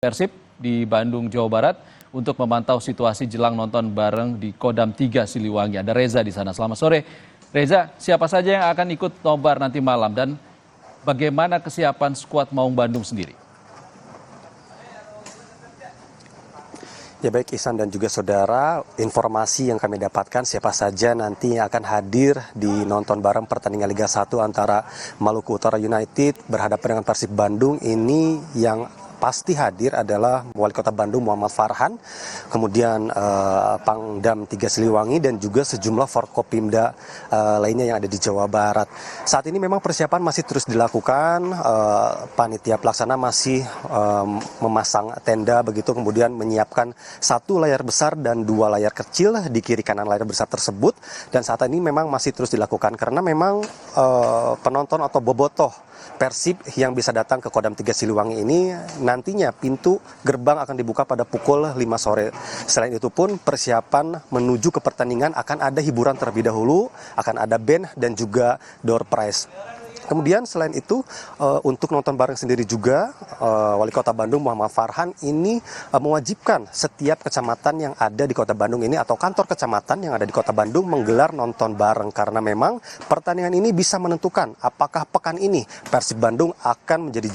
Persib di Bandung, Jawa Barat untuk memantau situasi jelang nonton bareng di Kodam 3 Siliwangi. Ada Reza di sana. Selamat sore. Reza, siapa saja yang akan ikut nobar nanti malam dan bagaimana kesiapan skuad Maung Bandung sendiri? Ya baik Ihsan dan juga saudara, informasi yang kami dapatkan siapa saja nanti yang akan hadir di nonton bareng pertandingan Liga 1 antara Maluku Utara United berhadapan dengan Persib Bandung ini yang pasti hadir adalah Wali Kota Bandung Muhammad Farhan, kemudian Pangdam 3 Siliwangi dan juga sejumlah Forkopimda lainnya yang ada di Jawa Barat. Saat ini memang persiapan masih terus dilakukan, panitia pelaksana masih memasang tenda begitu, kemudian menyiapkan satu layar besar dan dua layar kecil di kiri kanan layar besar tersebut, dan saat ini memang masih terus dilakukan karena memang penonton atau bobotoh Persib yang bisa datang ke Kodam 3 Siliwangi ini nantinya pintu gerbang akan dibuka pada pukul 5 sore. Selain itu pun persiapan menuju ke pertandingan akan ada hiburan terlebih dahulu, akan ada band dan juga door prize. Kemudian selain itu untuk nonton bareng sendiri juga Wali Kota Bandung Muhammad Farhan ini mewajibkan setiap kecamatan yang ada di Kota Bandung ini atau kantor kecamatan yang ada di Kota Bandung menggelar nonton bareng karena memang pertandingan ini bisa menentukan apakah pekan ini Persib Bandung akan menjadi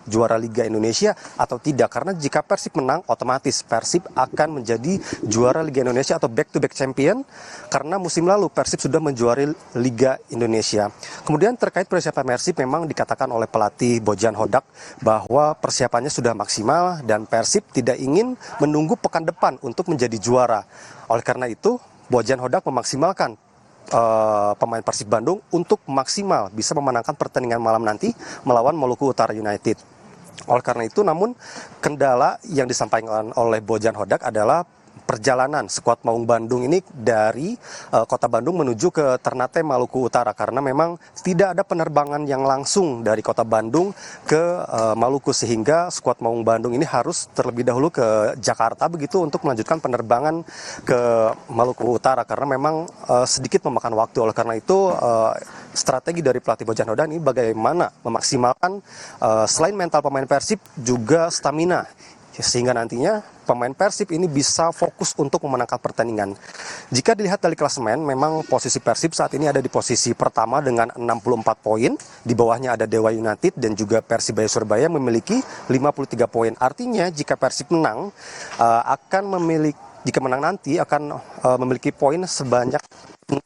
juara Liga Indonesia atau tidak, karena jika Persib menang otomatis Persib akan menjadi juara Liga Indonesia atau back to back champion karena musim lalu Persib sudah menjuari Liga Indonesia. Kemudian terkait persiapan Persib memang dikatakan oleh pelatih Bojan Hodak bahwa persiapannya sudah maksimal dan Persib tidak ingin menunggu pekan depan untuk menjadi juara. Oleh karena itu Bojan Hodak memaksimalkan pemain Persib Bandung untuk maksimal bisa memenangkan pertandingan malam nanti melawan Maluku Utara United. Oleh karena itu namun kendala yang disampaikan oleh Bojan Hodak adalah perjalanan skuad Maung Bandung ini dari Kota Bandung menuju ke Ternate Maluku Utara karena memang tidak ada penerbangan yang langsung dari Kota Bandung ke Maluku sehingga skuad Maung Bandung ini harus terlebih dahulu ke Jakarta begitu untuk melanjutkan penerbangan ke Maluku Utara karena memang sedikit memakan waktu. Oleh karena itu strategi dari pelatih Bojan Hodak ini bagaimana memaksimalkan selain mental pemain Persib juga stamina sehingga nantinya pemain Persib ini bisa fokus untuk memenangkan pertandingan. Jika dilihat dari klasemen, memang posisi Persib saat ini ada di posisi pertama dengan 64 poin. Di bawahnya ada Dewa United dan juga Persibaya Surabaya memiliki 53 poin. Artinya jika Persib menang jika menang nanti akan memiliki poin sebanyak 60.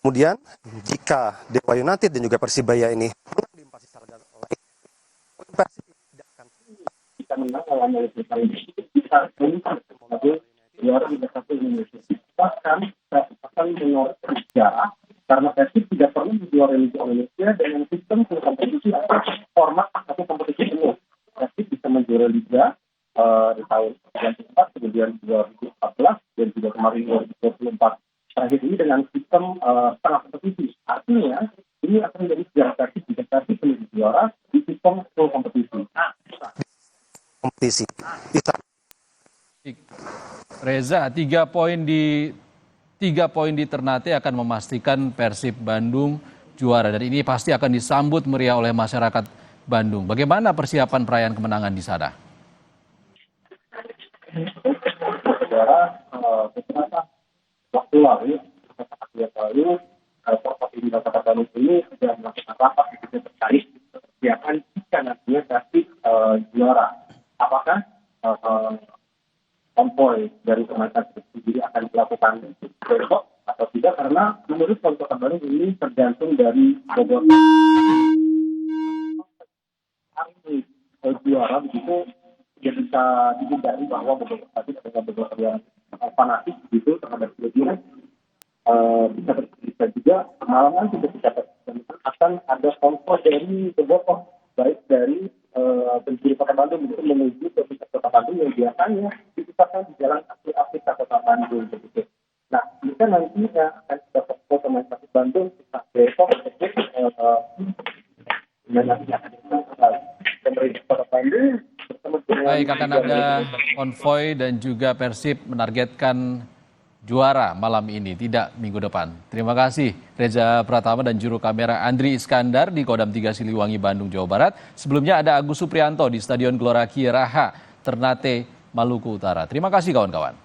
Kemudian jika Dewa United dan juga Persibaya ini menang di empat sisa laga lain, Persib menang lawan bisa juara Liga 1 Indonesia. Bahkan akan menyorot sejarah karena Persib tidak pernah menjuarai Liga Indonesia dengan sistem kompetisi atau format atau kompetisi penuh. Persib bisa menjuarai Liga di tahun 1994, kemudian 2014 dan juga kemarin 2024. Terakhir ini dengan sistem setengah kompetisi. Artinya ini akan menjadi sejarah Persib jika Persib menjadi juara di sistem full kompetisi. Reza, 3 poin di Ternate akan memastikan Persib Bandung juara dan ini pasti akan disambut meriah oleh masyarakat Bandung. Bagaimana persiapan perayaan kemenangan di sana? Saudara, beberapa waktu lalu, Forkopimda Kota Bandung ini sudah melakukan rapat terkait persiapan jika nantinya Persib juara. Apakah konvoy dari pemain Persib sendiri akan dilakukan besok atau tidak, karena menurut Kota Bandung ini tergantung dari Bogor. Hari ini juara begitu tidak bisa dihindari bahwa Bogor tadi adalah Bogor yang fanatik begitu terhadap klubnya. Bisa juga malam nanti ketika akan ada konvoy dari Bogor, baik dari penjuru Kota Bandung menuju ke pusat Kota Bandung yang biasanya dipusatkan di jalan aktif Kota Bandung begitu. Nah, jika nantinya akan ada foto pemain Persib Bandung besok pemerintah Kota Bandung Baik, akan ada konvoy dan juga Persib menargetkan juara malam ini, tidak minggu depan. Terima kasih Reza Pratama dan juru kamera Andri Iskandar di Kodam 3 Siliwangi, Bandung, Jawa Barat. Sebelumnya ada Agus Suprianto di Stadion Gelora Kiai Raha, Ternate, Maluku Utara. Terima kasih kawan-kawan.